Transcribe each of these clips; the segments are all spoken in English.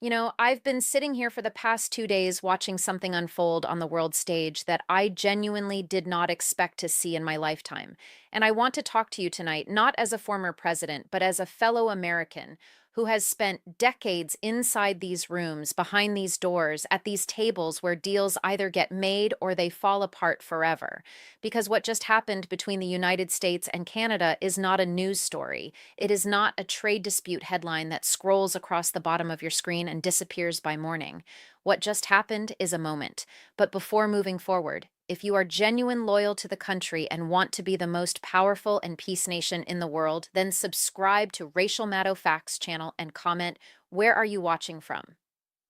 I've been sitting here for the past 2 days watching something unfold on the world stage that I genuinely did not expect to see in my lifetime. And I want to talk to you tonight, not as a former president, but as a fellow American who has spent decades inside these rooms, behind these doors, at these tables where deals either get made or they fall apart forever. Because what just happened between the United States and Canada is not a news story. It is not a trade dispute headline that scrolls across the bottom of your screen and disappears by morning. What just happened is a moment. But before moving forward, if you are genuine loyal to the country and want to be the most powerful and peace nation in the world, then subscribe to Racial Maddo Facts channel and comment, where are you watching from?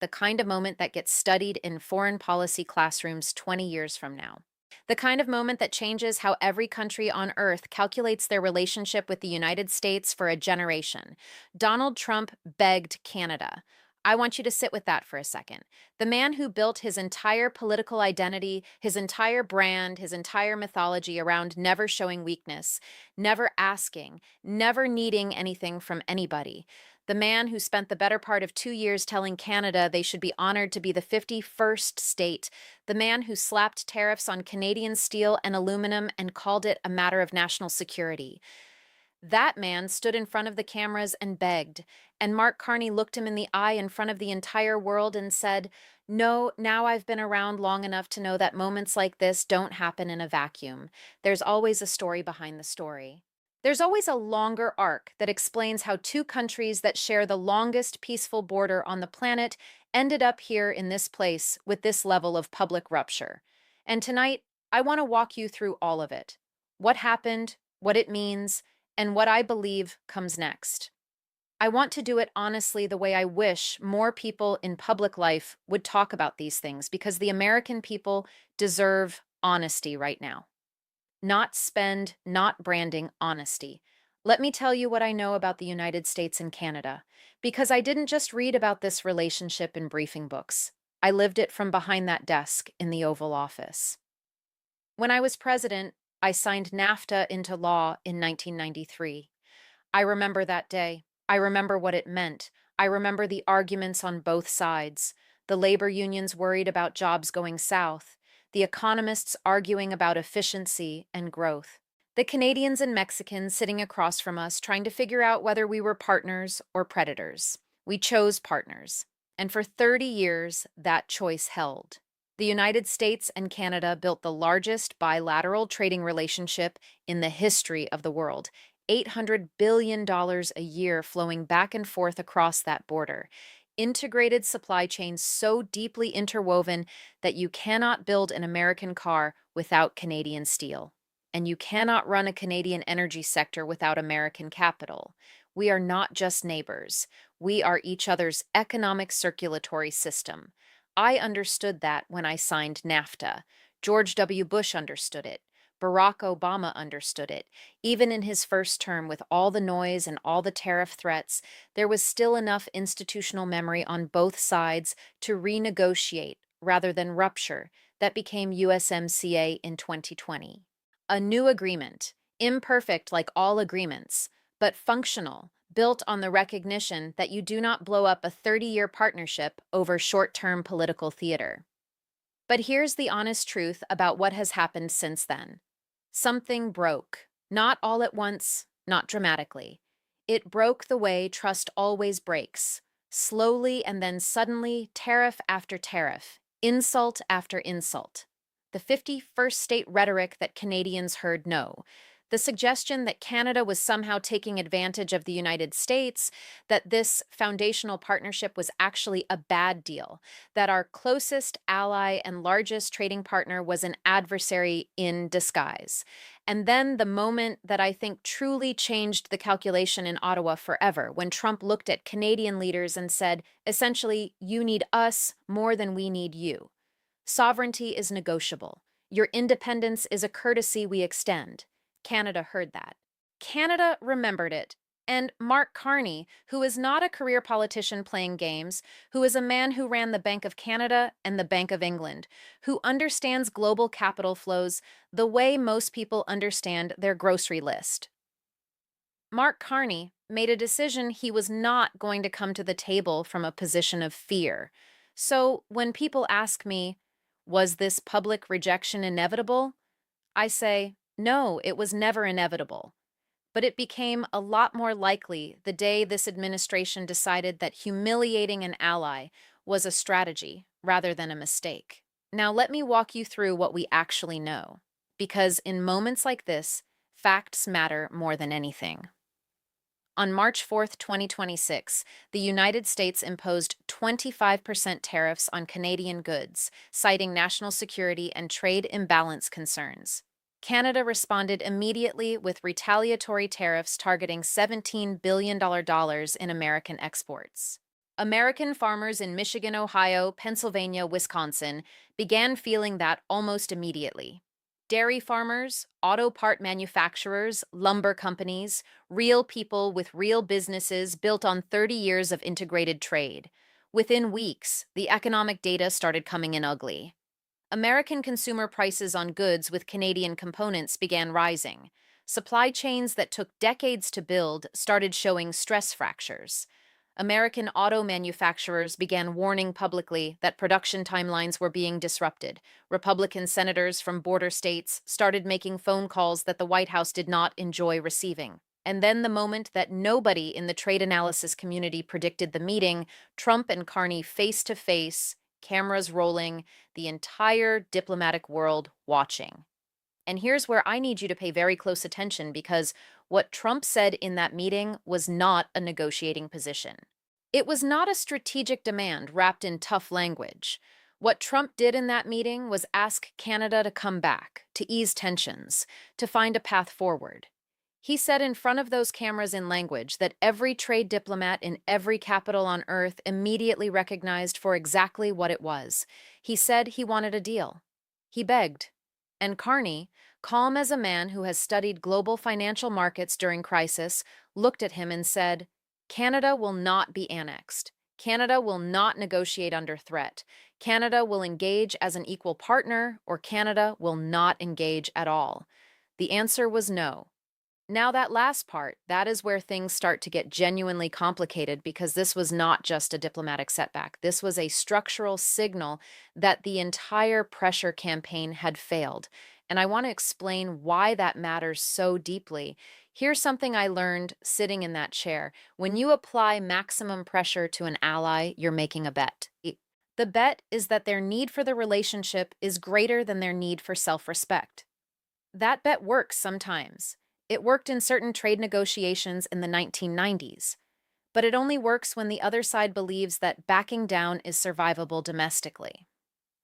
The kind of moment that gets studied in foreign policy classrooms 20 years from now. The kind of moment that changes how every country on earth calculates their relationship with the United States for a generation. Donald Trump begged Canada. I want you to sit with that for a second. The man who built his entire political identity, his entire brand, his entire mythology around never showing weakness, never asking, never needing anything from anybody. The man who spent the better part of 2 years telling Canada they should be honored to be the 51st state, the man who slapped tariffs on Canadian steel and aluminum and called it a matter of national security. That man stood in front of the cameras and begged, and Mark Carney looked him in the eye in front of the entire world and said, "No, now I've been around long enough to know that moments like this don't happen in a vacuum. There's always a story behind the story." There's always a longer arc that explains how two countries that share the longest peaceful border on the planet ended up here in this place with this level of public rupture. And tonight, I want to walk you through all of it. What happened, what it means, and what I believe comes next. I want to do it honestly the way I wish more people in public life would talk about these things because the American people deserve honesty right now. Not spend, not branding, honesty. Let me tell you what I know about the United States and Canada, because I didn't just read about this relationship in briefing books. I lived it from behind that desk in the Oval Office. When I was president, I signed NAFTA into law in 1993. I remember that day. I remember what it meant. I remember the arguments on both sides. The labor unions worried about jobs going south. The economists arguing about efficiency and growth. The Canadians and Mexicans sitting across from us trying to figure out whether we were partners or predators. We chose partners. And for 30 years, that choice held. The United States and Canada built the largest bilateral trading relationship in the history of the world. $800 billion a year flowing back and forth across that border. Integrated supply chains so deeply interwoven that you cannot build an American car without Canadian steel. And you cannot run a Canadian energy sector without American capital. We are not just neighbors. We are each other's economic circulatory system. I understood that when I signed NAFTA. George W. Bush understood it. Barack Obama understood it. Even in his first term, with all the noise and all the tariff threats, there was still enough institutional memory on both sides to renegotiate rather than rupture. That became USMCA in 2020. A new agreement, imperfect like all agreements, but functional, built on the recognition that you do not blow up a 30-year partnership over short-term political theater. But here's the honest truth about what has happened since then. Something broke, not all at once, not dramatically. It broke the way trust always breaks, slowly and then suddenly, tariff after tariff, insult after insult. The 51st state rhetoric that Canadians heard no. The suggestion that Canada was somehow taking advantage of the United States, that this foundational partnership was actually a bad deal, that our closest ally and largest trading partner was an adversary in disguise. And then the moment that I think truly changed the calculation in Ottawa forever, when Trump looked at Canadian leaders and said, essentially, you need us more than we need you. Sovereignty is negotiable. Your independence is a courtesy we extend. Canada heard that. Canada remembered it. And Mark Carney, who is not a career politician playing games, who is a man who ran the Bank of Canada and the Bank of England, who understands global capital flows the way most people understand their grocery list. Mark Carney made a decision he was not going to come to the table from a position of fear. So when people ask me, was this public rejection inevitable? I say, no, it was never inevitable. But it became a lot more likely the day this administration decided that humiliating an ally was a strategy rather than a mistake. Now, let me walk you through what we actually know, because in moments like this, facts matter more than anything. On March 4th, 2026, the United States imposed 25% tariffs on Canadian goods, citing national security and trade imbalance concerns. Canada responded immediately with retaliatory tariffs targeting $17 billion in American exports. American farmers in Michigan, Ohio, Pennsylvania, Wisconsin began feeling that almost immediately. Dairy farmers, auto part manufacturers, lumber companies, real people with real businesses built on 30 years of integrated trade. Within weeks, the economic data started coming in ugly. American consumer prices on goods with Canadian components began rising. Supply chains that took decades to build started showing stress fractures. American auto manufacturers began warning publicly that production timelines were being disrupted. Republican senators from border states started making phone calls that the White House did not enjoy receiving. And then, the moment that nobody in the trade analysis community predicted the meeting, Trump and Carney face to face, cameras rolling, the entire diplomatic world watching. And here's where I need you to pay very close attention, because what Trump said in that meeting was not a negotiating position. It was not a strategic demand wrapped in tough language. What Trump did in that meeting was ask Canada to come back, to ease tensions, to find a path forward. He said in front of those cameras in language that every trade diplomat in every capital on earth immediately recognized for exactly what it was. He said he wanted a deal. He begged. And Carney, calm as a man who has studied global financial markets during crisis, looked at him and said, Canada will not be annexed. Canada will not negotiate under threat. Canada will engage as an equal partner, or Canada will not engage at all. The answer was no. Now, that last part, that is where things start to get genuinely complicated, because this was not just a diplomatic setback. This was a structural signal that the entire pressure campaign had failed. And I want to explain why that matters so deeply. Here's something I learned sitting in that chair. When you apply maximum pressure to an ally, you're making a bet. The bet is that their need for the relationship is greater than their need for self-respect. That bet works sometimes. It worked in certain trade negotiations in the 1990s, but it only works when the other side believes that backing down is survivable domestically.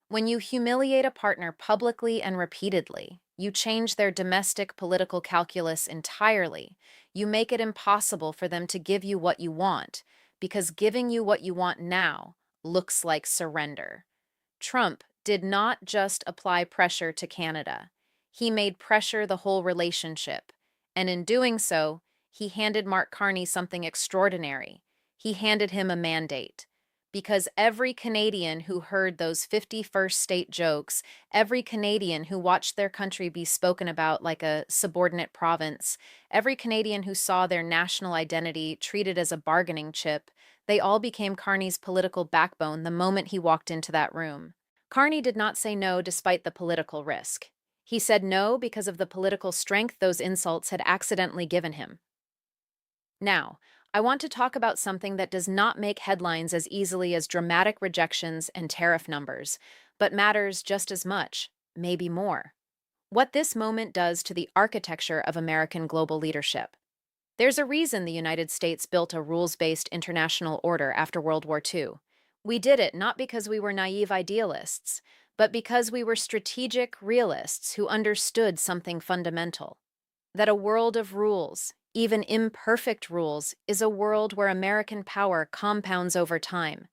When you humiliate a partner publicly and repeatedly, you change their domestic political calculus entirely. You make it impossible for them to give you what you want, because giving you what you want now looks like surrender. Trump did not just apply pressure to Canada. He made pressure the whole relationship. And in doing so, he handed Mark Carney something extraordinary. He handed him a mandate. Because every Canadian who heard those 51st state jokes, every Canadian who watched their country be spoken about like a subordinate province, every Canadian who saw their national identity treated as a bargaining chip, they all became Carney's political backbone the moment he walked into that room. Carney did not say no despite the political risk. He said no because of the political strength those insults had accidentally given him. Now, I want to talk about something that does not make headlines as easily as dramatic rejections and tariff numbers, but matters just as much, maybe more. What this moment does to the architecture of American global leadership. There's a reason the United States built a rules-based international order after World War II. We did it not because we were naive idealists, but because we were strategic realists who understood something fundamental: that a world of rules, even imperfect rules, is a world where American power compounds over time,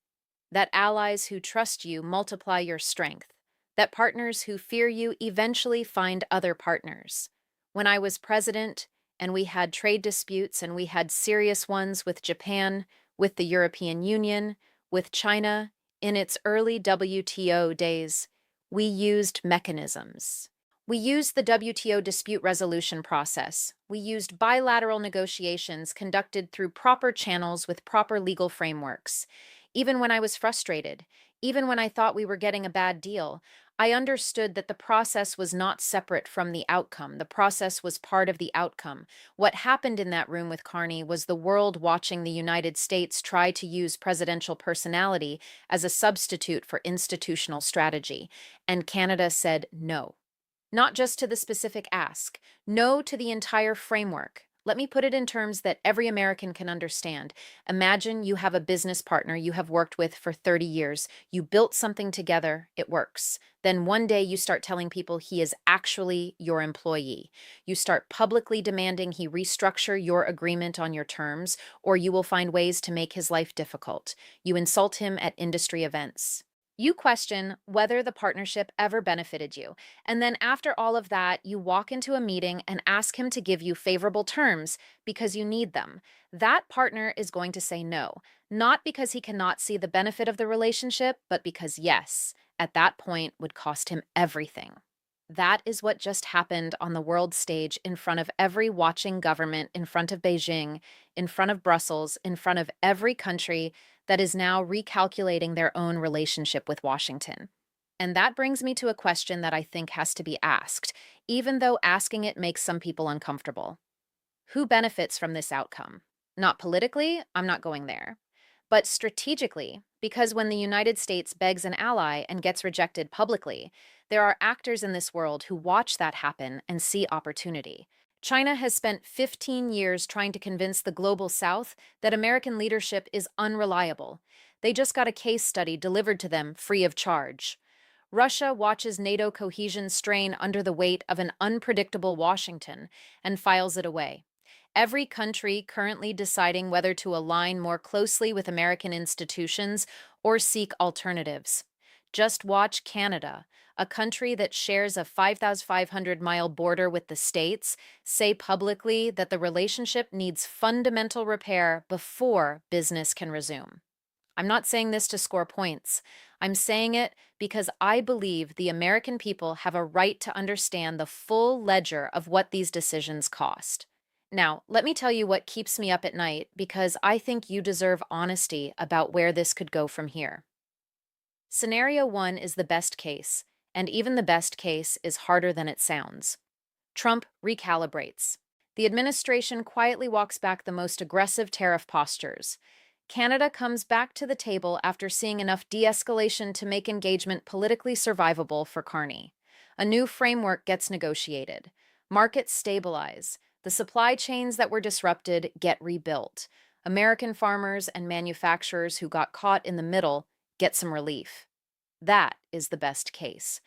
that allies who trust you multiply your strength, that partners who fear you eventually find other partners. When I was president, and we had trade disputes, and we had serious ones with Japan, with the European Union, with China, in its early WTO days, we used mechanisms. We used the WTO dispute resolution process. We used bilateral negotiations conducted through proper channels with proper legal frameworks. Even when I was frustrated, even when I thought we were getting a bad deal, I understood that the process was not separate from the outcome. The process was part of the outcome. What happened in that room with Carney was the world watching the United States try to use presidential personality as a substitute for institutional strategy. And Canada said no. Not just to the specific ask, no to the entire framework. Let me put it in terms that every American can understand. Imagine you have a business partner you have worked with for 30 years. You built something together, it works. Then one day you start telling people he is actually your employee. You start publicly demanding he restructure your agreement on your terms, or you will find ways to make his life difficult. You insult him at industry events. You question whether the partnership ever benefited you. And then after all of that, you walk into a meeting and ask him to give you favorable terms because you need them. That partner is going to say no, not because he cannot see the benefit of the relationship, but because yes, at that point would cost him everything. That is what just happened on the world stage in front of every watching government, in front of Beijing, in front of Brussels, in front of every country that is now recalculating their own relationship with Washington. And that brings me to a question that I think has to be asked, even though asking it makes some people uncomfortable. Who benefits from this outcome? Not politically, I'm not going there. But strategically, because when the United States begs an ally and gets rejected publicly, there are actors in this world who watch that happen and see opportunity. China has spent 15 years trying to convince the global south that American leadership is unreliable. They just got a case study delivered to them free of charge. Russia watches NATO cohesion strain under the weight of an unpredictable Washington and files it away. Every country currently deciding whether to align more closely with American institutions or seek alternatives. Just watch Canada, a country that shares a 5,500-mile border with the States, say publicly that the relationship needs fundamental repair before business can resume. I'm not saying this to score points. I'm saying it because I believe the American people have a right to understand the full ledger of what these decisions cost. Now, let me tell you what keeps me up at night because I think you deserve honesty about where this could go from here. Scenario 1 is the best case, and even the best case is harder than it sounds. Trump recalibrates. The administration quietly walks back the most aggressive tariff postures. Canada comes back to the table after seeing enough de-escalation to make engagement politically survivable for Carney. A new framework gets negotiated. Markets stabilize. The supply chains that were disrupted get rebuilt. American farmers and manufacturers who got caught in the middle get some relief. That is the best case.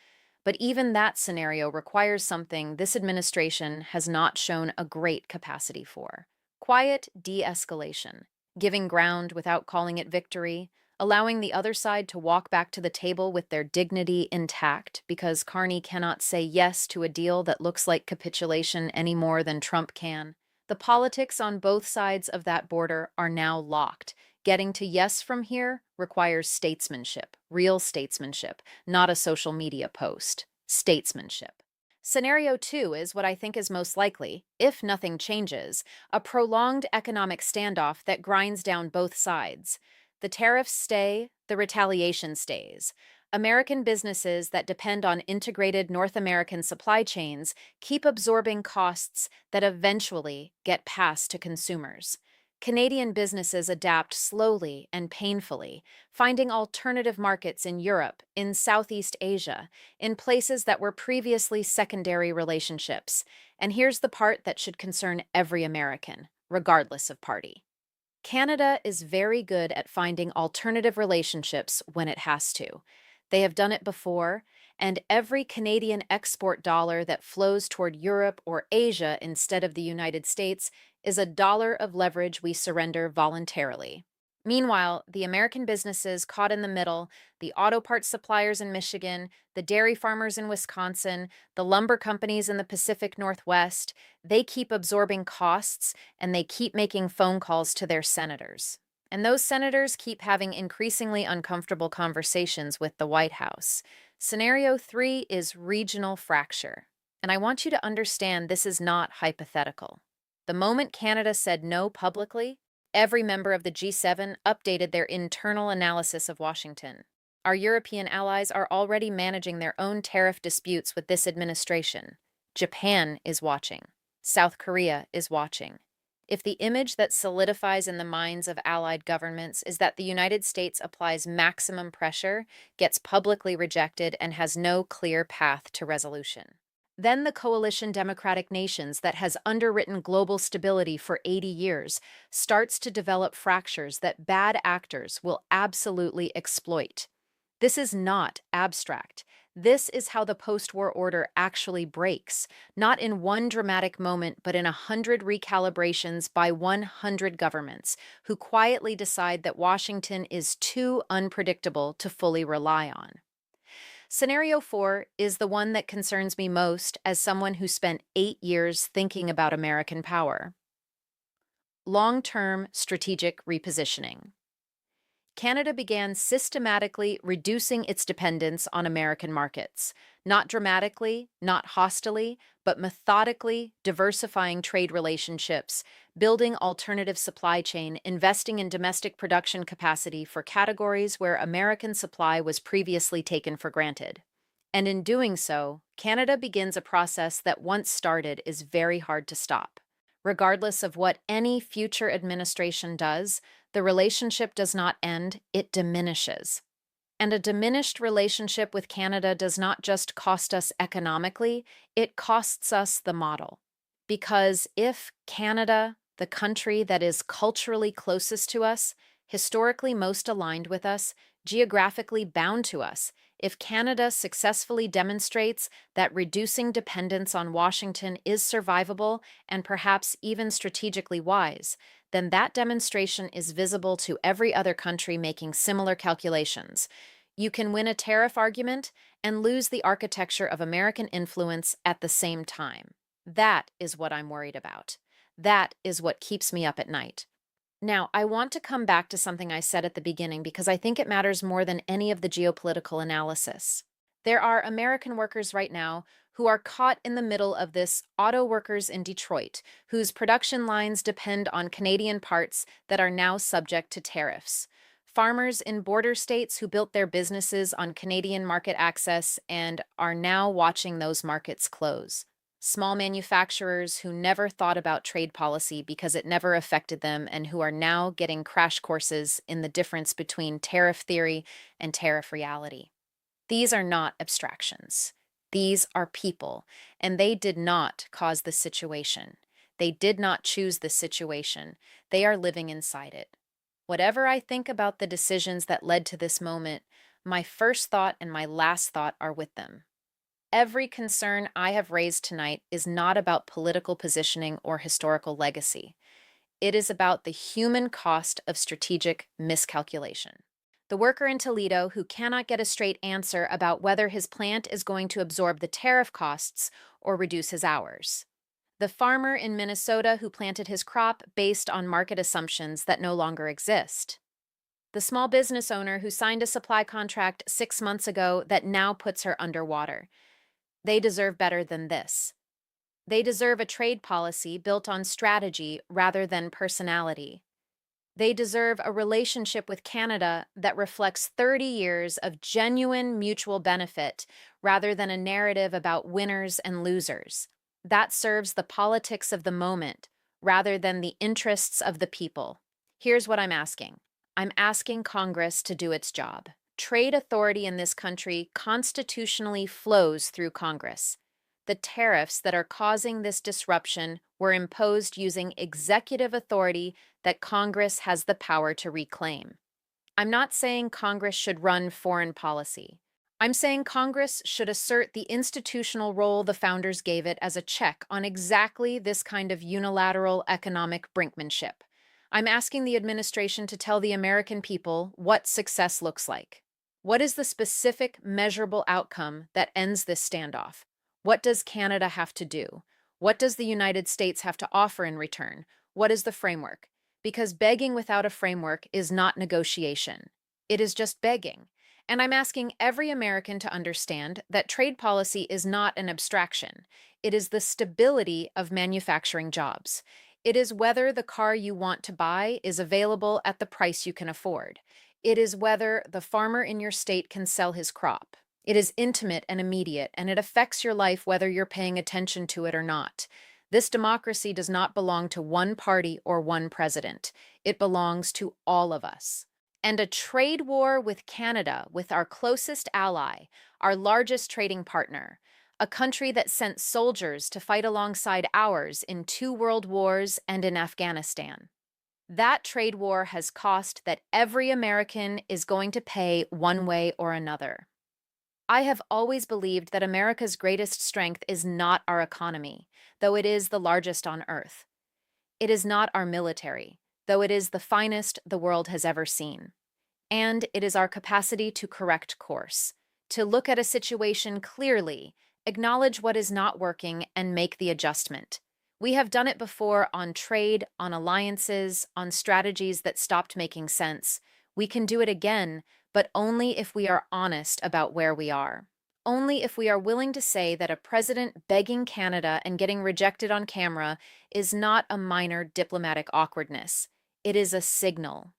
But even that scenario requires something this administration has not shown a great capacity for: quiet de-escalation, giving ground without calling it victory, allowing the other side to walk back to the table with their dignity intact because Carney cannot say yes to a deal that looks like capitulation any more than Trump can. The politics on both sides of that border are now locked. Getting to yes from here requires statesmanship, real statesmanship, not a social media post. Statesmanship. Scenario 2 is what I think is most likely, if nothing changes, a prolonged economic standoff that grinds down both sides. The tariffs stay, the retaliation stays. American businesses that depend on integrated North American supply chains keep absorbing costs that eventually get passed to consumers. Canadian businesses adapt slowly and painfully, finding alternative markets in Europe, in Southeast Asia, in places that were previously secondary relationships. And here's the part that should concern every American, regardless of party. Canada is very good at finding alternative relationships when it has to. They have done it before, and every Canadian export dollar that flows toward Europe or Asia instead of the United States is a dollar of leverage we surrender voluntarily. Meanwhile, the American businesses caught in the middle, the auto parts suppliers in Michigan, the dairy farmers in Wisconsin, the lumber companies in the Pacific Northwest, they keep absorbing costs and they keep making phone calls to their senators. And those senators keep having increasingly uncomfortable conversations with the White House. Scenario 3 is regional fracture. And I want you to understand this is not hypothetical. The moment Canada said no publicly, every member of the G7 updated their internal analysis of Washington. Our European allies are already managing their own tariff disputes with this administration. Japan is watching. South Korea is watching. If the image that solidifies in the minds of allied governments is that the United States applies maximum pressure, gets publicly rejected, and has no clear path to resolution, then the coalition democratic nations that has underwritten global stability for 80 years starts to develop fractures that bad actors will absolutely exploit. This is not abstract. This is how the post-war order actually breaks, not in one dramatic moment, but in 100 recalibrations by 100 governments who quietly decide that Washington is too unpredictable to fully rely on. Scenario 4 is the one that concerns me most as someone who spent 8 years thinking about American power. Long-term strategic repositioning. Canada began systematically reducing its dependence on American markets, not dramatically, not hostilely, but methodically diversifying trade relationships, building alternative supply chain, investing in domestic production capacity for categories where American supply was previously taken for granted. And in doing so, Canada begins a process that once started is very hard to stop. Regardless of what any future administration does, the relationship does not end, it diminishes. And a diminished relationship with Canada does not just cost us economically, it costs us the model. Because if Canada, the country that is culturally closest to us, historically most aligned with us, geographically bound to us, if Canada successfully demonstrates that reducing dependence on Washington is survivable and perhaps even strategically wise, then that demonstration is visible to every other country making similar calculations. You can win a tariff argument and lose the architecture of American influence at the same time. That is what I'm worried about. That is what keeps me up at night. Now, I want to come back to something I said at the beginning because I think it matters more than any of the geopolitical analysis. There are American workers right now who are caught in the middle of this auto workers in Detroit, whose production lines depend on Canadian parts that are now subject to tariffs. Farmers in border states who built their businesses on Canadian market access and are now watching those markets close. Small manufacturers who never thought about trade policy because it never affected them and who are now getting crash courses in the difference between tariff theory and tariff reality. These are not abstractions. These are people, and they did not cause the situation. They did not choose the situation. They are living inside it. Whatever I think about the decisions that led to this moment, my first thought and my last thought are with them. Every concern I have raised tonight is not about political positioning or historical legacy. It is about the human cost of strategic miscalculation. The worker in Toledo who cannot get a straight answer about whether his plant is going to absorb the tariff costs or reduce his hours. The farmer in Minnesota who planted his crop based on market assumptions that no longer exist. The small business owner who signed a supply contract 6 months ago that now puts her underwater. They deserve better than this. They deserve a trade policy built on strategy rather than personality. They deserve a relationship with Canada that reflects 30 years of genuine mutual benefit rather than a narrative about winners and losers. That serves the politics of the moment rather than the interests of the people. Here's what I'm asking. I'm asking Congress to do its job. Trade authority in this country constitutionally flows through Congress. The tariffs that are causing this disruption were imposed using executive authority that Congress has the power to reclaim. I'm not saying Congress should run foreign policy. I'm saying Congress should assert the institutional role the founders gave it as a check on exactly this kind of unilateral economic brinkmanship. I'm asking the administration to tell the American people what success looks like. What is the specific, measurable outcome that ends this standoff? What does Canada have to do? What does the United States have to offer in return? What is the framework? Because begging without a framework is not negotiation. It is just begging. And I'm asking every American to understand that trade policy is not an abstraction. It is the stability of manufacturing jobs. It is whether the car you want to buy is available at the price you can afford. It is whether the farmer in your state can sell his crop. It is intimate and immediate, and it affects your life whether you're paying attention to it or not. This democracy does not belong to one party or one president. It belongs to all of us. And a trade war with Canada, with our closest ally, our largest trading partner, a country that sent soldiers to fight alongside ours in 2 world wars and in Afghanistan. That trade war has cost that every American is going to pay one way or another. I have always believed that America's greatest strength is not our economy, though it is the largest on earth. It is not our military, though it is the finest the world has ever seen. And it is our capacity to correct course, to look at a situation clearly, acknowledge what is not working, and make the adjustment. We have done it before on trade, on alliances, on strategies that stopped making sense. We can do it again, but only if we are honest about where we are. Only if we are willing to say that a president begging Canada and getting rejected on camera is not a minor diplomatic awkwardness. It is a signal.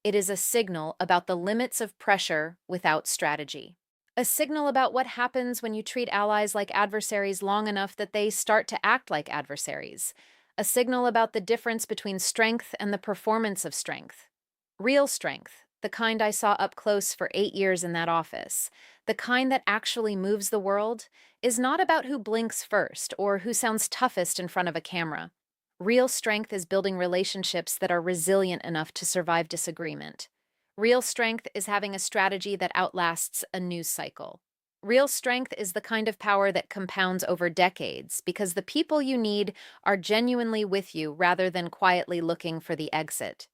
It is a signal about the limits of pressure without strategy. A signal about what happens when you treat allies like adversaries long enough that they start to act like adversaries. A signal about the difference between strength and the performance of strength. Real strength, the kind I saw up close for 8 years in that office, the kind that actually moves the world, is not about who blinks first or who sounds toughest in front of a camera. Real strength is building relationships that are resilient enough to survive disagreement. Real strength is having a strategy that outlasts a news cycle. Real strength is the kind of power that compounds over decades because the people you need are genuinely with you rather than quietly looking for the exit.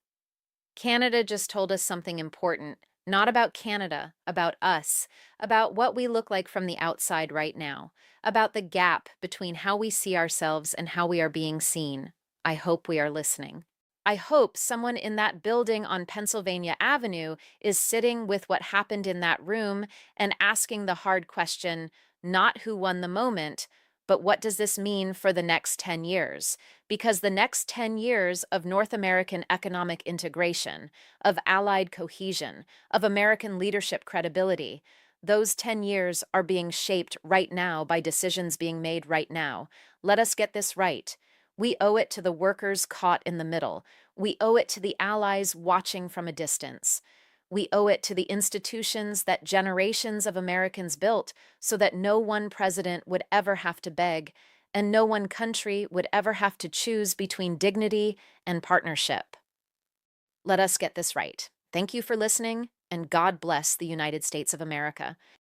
Canada just told us something important, not about Canada, about us, about what we look like from the outside right now, about the gap between how we see ourselves and how we are being seen. I hope we are listening. I hope someone in that building on Pennsylvania Avenue is sitting with what happened in that room and asking the hard question, not who won the moment, but what does this mean for the next 10 years? Because the next 10 years of North American economic integration, of allied cohesion, of American leadership credibility, those 10 years are being shaped right now by decisions being made right now. Let us get this right. We owe it to the workers caught in the middle. We owe it to the allies watching from a distance. We owe it to the institutions that generations of Americans built so that no one president would ever have to beg, and no one country would ever have to choose between dignity and partnership. Let us get this right. Thank you for listening, and God bless the United States of America.